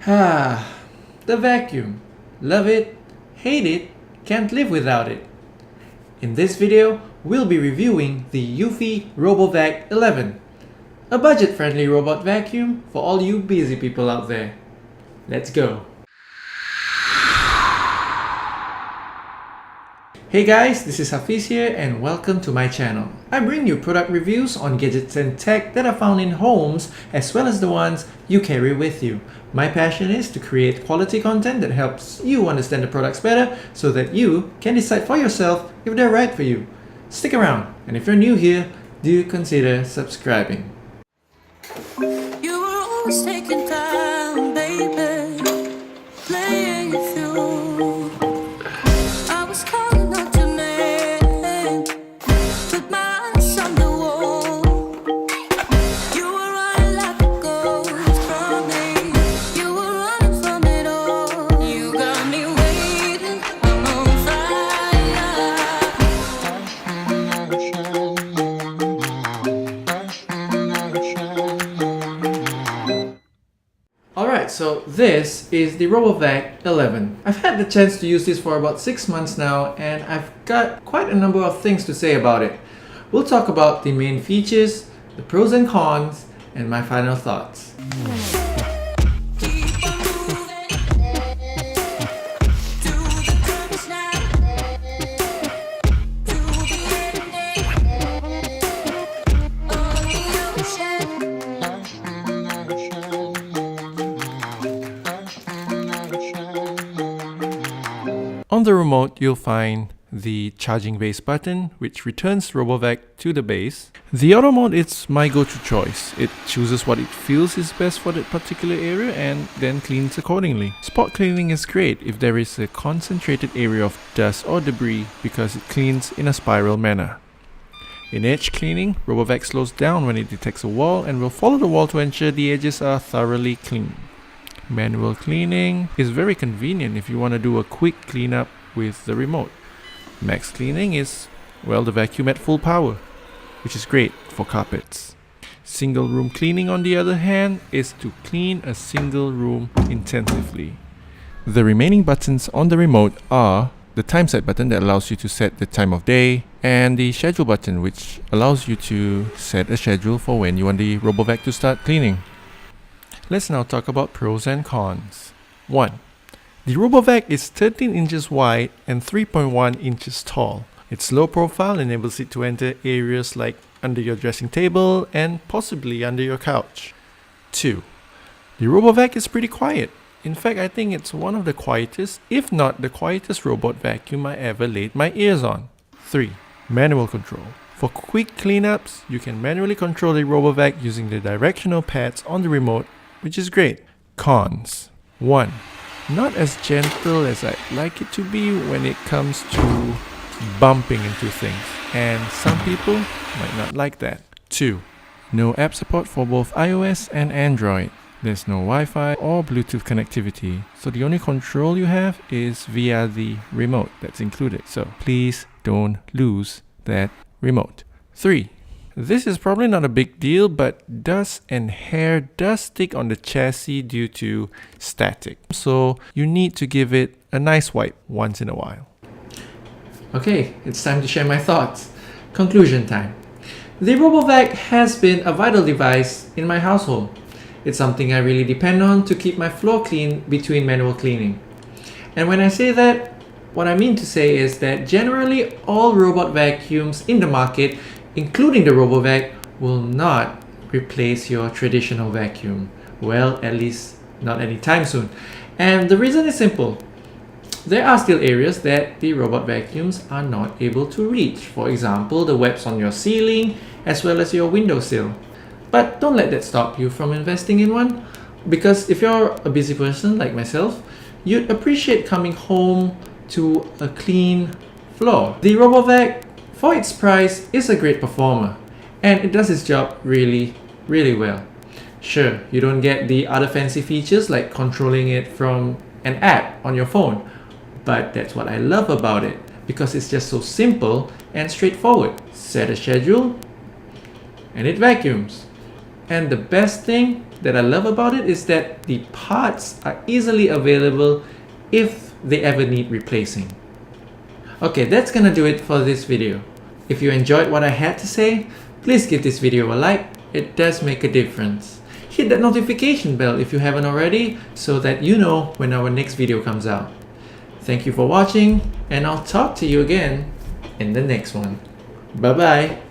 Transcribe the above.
Ah, the vacuum. Love it, hate it, can't live without it. In this video, we'll be reviewing the Eufy Robovac 11, a budget-friendly robot vacuum for all you busy people out there. Let's go! Hey guys, this is Hafiz here and welcome to my channel. I bring you product reviews on gadgets and tech that are found in homes as well as the ones you carry with you. My passion is to create quality content that helps you understand the products better so that you can decide for yourself if they're right for you. Stick around, and if you're new here, do consider subscribing. You were always taking time, baby, playing it through. I was calling out your name, with my eyes on the wall. You were running like a ghost from me. You were running from it all. You got me waiting, I'm on Alright, so this is the Robovac 11. I've had the chance to use this for about 6 months now and I've got quite a number of things to say about it. We'll talk about the main features, the pros and cons, and my final thoughts. On the remote, you'll find the charging base button, which returns Robovac to the base. The auto mode is my go-to choice. It chooses what it feels is best for that particular area and then cleans accordingly. Spot cleaning is great if there is a concentrated area of dust or debris because it cleans in a spiral manner. In edge cleaning, Robovac slows down when it detects a wall and will follow the wall to ensure the edges are thoroughly clean. Manual cleaning is very convenient if you want to do a quick cleanup with the remote. Max cleaning is, well, the vacuum at full power, which is great for carpets. Single room cleaning, on the other hand, is to clean a single room intensively. The remaining buttons on the remote are the time set button that allows you to set the time of day, and the schedule button, which allows you to set a schedule for when you want the Robovac to start cleaning. Let's now talk about pros and cons. 1. The Robovac is 13 inches wide and 3.1 inches tall. Its low profile enables it to enter areas like under your dressing table and possibly under your couch. 2. The Robovac is pretty quiet. In fact, I think it's one of the quietest, if not the quietest robot vacuum I ever laid my ears on. 3. Manual control. For quick cleanups, you can manually control the Robovac using the directional pads on the remote, which is great. Cons. 1. Not as gentle as I'd like it to be when it comes to bumping into things, and some people might not like that. 2. No app support for both iOS and Android. There's no Wi-Fi or Bluetooth connectivity, so the only control you have is via the remote that's included, so please don't lose that remote. 3. This is probably not a big deal, but dust and hair does stick on the chassis due to static. So you need to give it a nice wipe once in a while. Okay, it's time to share my thoughts. Conclusion time. The Robovac has been a vital device in my household. It's something I really depend on to keep my floor clean between manual cleaning. And when I say that, what I mean to say is that generally all robot vacuums in the market, including the Robovac, will not replace your traditional vacuum. Well, at least not anytime soon. And the reason is simple. There are still areas that the robot vacuums are not able to reach. For example, the webs on your ceiling as well as your windowsill. But don't let that stop you from investing in one, because if you're a busy person like myself, you'd appreciate coming home to a clean floor. The Robovac, for its price, is a great performer, and it does its job really well. Sure, you don't get the other fancy features like controlling it from an app on your phone, but that's what I love about it, because it's just so simple and straightforward. Set a schedule, and it vacuums. And the best thing, that I love about it is that the parts are easily available if they ever need replacing. Okay, that's gonna do it for this video. If you enjoyed what I had to say, please give this video a like, it does make a difference. Hit that notification bell if you haven't already, so that you know when our next video comes out. Thank you for watching, and I'll talk to you again in the next one. Bye bye.